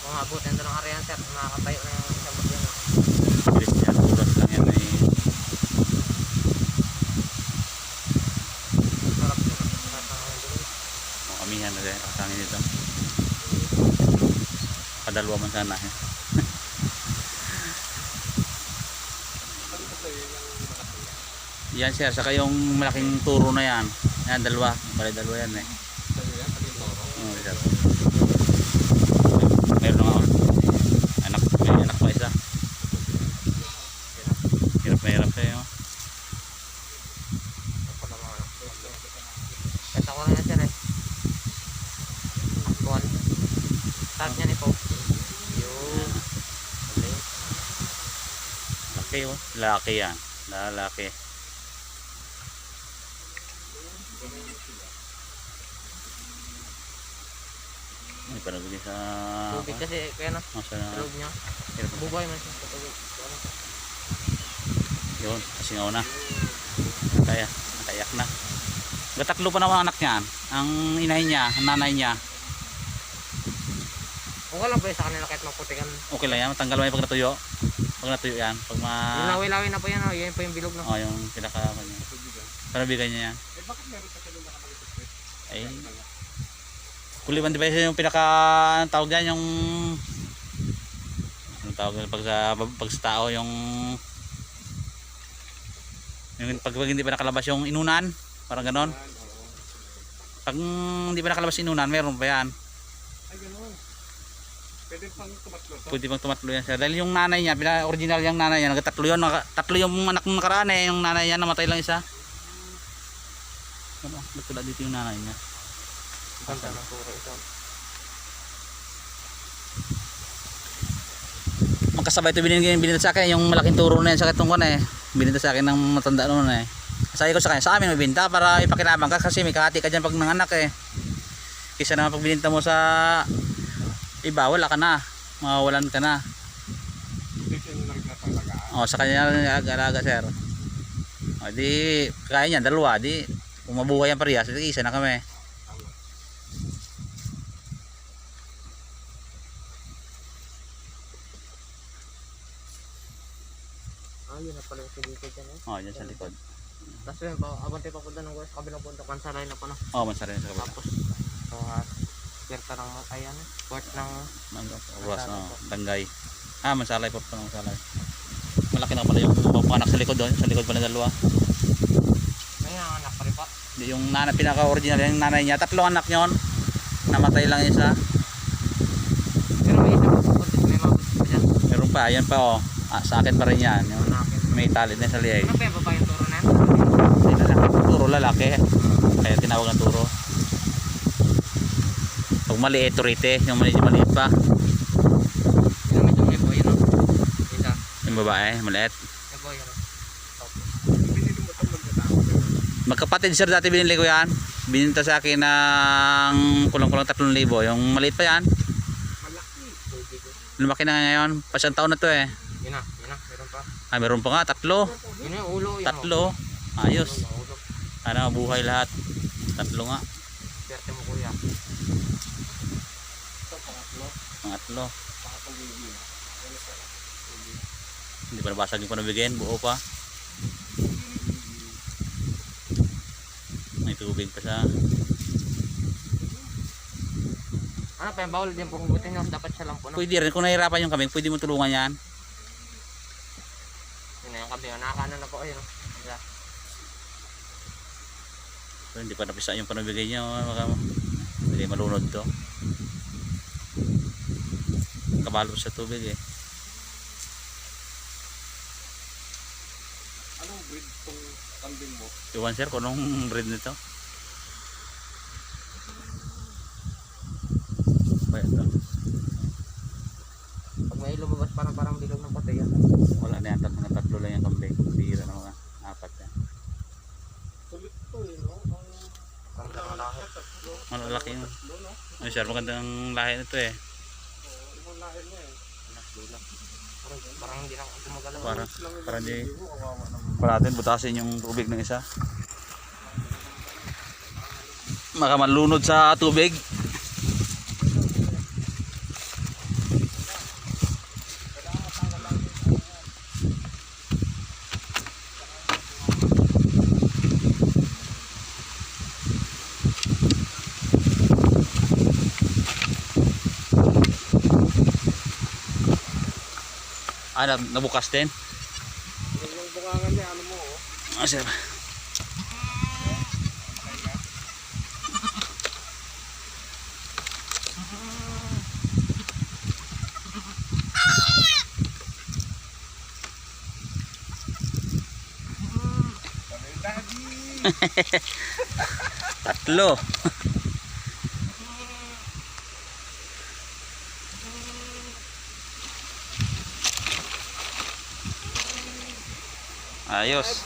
Kung abutin doon ng area sir, makakatayo na yung isang bagyo na. Bilis yan, oras lang yan eh. Sarap yun. Sarap ang doon. Kamihan na rin, nakatangin nito. Kadalwa man sana eh. Yan sir, saka yung malaking turo na yan. Yan, dalawa. Bali dalawa yan eh. Oo, sir. Meron na nga anak, may anak pa isa. Hirap na hirap sa'yo. Kaya ako na sir eh. Aktual. Start niya ni po. Yun. Laki oh. Laki yan. Lalaki. Ay, panabigay sa... Tubig kasi kaya na. Masa Sa loob niya. hirap na. Bubay man siya sa tubig. Yun, kasingaw na. Kaya, nakayak na. Gatatlo pa naman anak niyan. Ang inay niya, ang nanay niya. Okay lang po yun sa kanila kahit maputikan. Okay lang yan, matanggal mo yung pag natuyo. Pag natuyo yan, pag ma... Yung lawi-lawi na po yan. Oh. Yan po yung bilog na. Oh, yung pinaka... Panabigay niya yan. Eh bakit meron pa sila nakapag-request? Ay... Kuliban device yung pinaka... Anong tawag yan, yung... Anong tawag yan, pag sa tao, yung... Yung pag hindi pa nakalabas yung inunan. Parang ganon. Pag hindi pa nakalabas yung inunan, meron pa yan. Ay gano'n. Pwede pang tumatlo to? Pwede pang tumatlo yan siya. Dahil yung nanay niya, original yung nanay niya, nagtatlo yun. Tatlo yung anak ng nakaraan eh. Yung nanay niya, namatay lang isa. Ano? Nagtula dito yung nanay niya. Ganda ng turo ito. Magkasabay ito binili sa akin. Yung malaking turo na yan sa katong ko na eh. Binili sa akin ng matanda noon eh. Sabi ko sa kanya, sa amin may binta para ipakinabang ka kasi may kahati ka dyan pag nanganak eh. Kisa naman pag bininta mo sa iba, wala ka na. Mawawalan ka na. Hindi siya nyo nagkatalagaan. O, sa kanya nag-alaga sir. O, di, kaya niya, dalawa. Di, kung mabuhay ang parehas, isa na kami. Ah, yun na pala yung silikod dyan eh. O, dyan sa likod. Tapos yun, abante pa punta ng west, kabilang punta, pansalay na po na. O, mansara sa kabila. Tapos, pirta ng, ayan, port ng, Oras, danggay. Ah, mansalay po pa ng mansalay. Malaki na pala yung panak sa likod doon. Sa likod pala dalawa. may anak pa rin pa. Yung nanay, pinaka-original yung nanay niya. Tatlong anak yon. Namatay lang isa. Pero may isa pa po, may mga gusto pa dyan. Meron pa, yan pa oh. Ah, sa akin pa rin yan. Yung Akin. may talent na sa liay. Ano pa yung babae yung turo na yan? Hindi na lang. Turo lalaki. Kaya tinawag ng turo. Pag maliit, turite. Yung maliit pa. Yun naman yung may boy, no? Isa. Yung babae, maliit. May boy, ano? Binili mo itong magkatao. Magkapatid sir, dati binili ko yan. Bininta sa akin ng kulang-kulang 3,000. Yung maliit pa yan. Malaki. Lumaki na nga ngayon. Pasang taon na to eh. Yun na, meron pa. Ah, meron pa nga, 3. Yun na yung ulo, yun. 3. Ayos. Yung ulo. Sana mabuhay lahat. 3 nga. Swerte mo kuya. Ito pangatlo. Pangatlo. Pangatlong baby. Hindi pa nabasag yung panabigyan. Buo pa. May tubig pa sa... Ano pa yung bawal din po kung butin nyo, dapat siya lang po, no? Pwede rin. Kung nahirapan yung kambing, pwede mo tulungan yan. Yun na yung kabi, nakakaano na po kayo, no? Wala. So, hindi pa napisa yung panabigay niya. Hindi malunod to. Kabalo sa tubig eh. Anong breed tong kambing mo? Iwan sir kung anong breed nito. Kaya ito. Pag may lumabas parang bilog ng patay yan. Wala na yan. Mga 3 lang yung kambing. Bihira na mga 4 yan. Sulit to eh, no? Parang gano'n lahat. Malalaki yun. Tatlo, no? Ano sir, magandang lahi nito eh. Ibang lahi mo eh. Parang hindi lang gumagalaw. Para hindi... Kawawa naman. Para natin butasin yung tubig ng isa. Maka malunod sa tubig. Ah, nabukas din. Yung bungangan niya, ano mo, oh. Ah, sige. Tatlo. Ayos.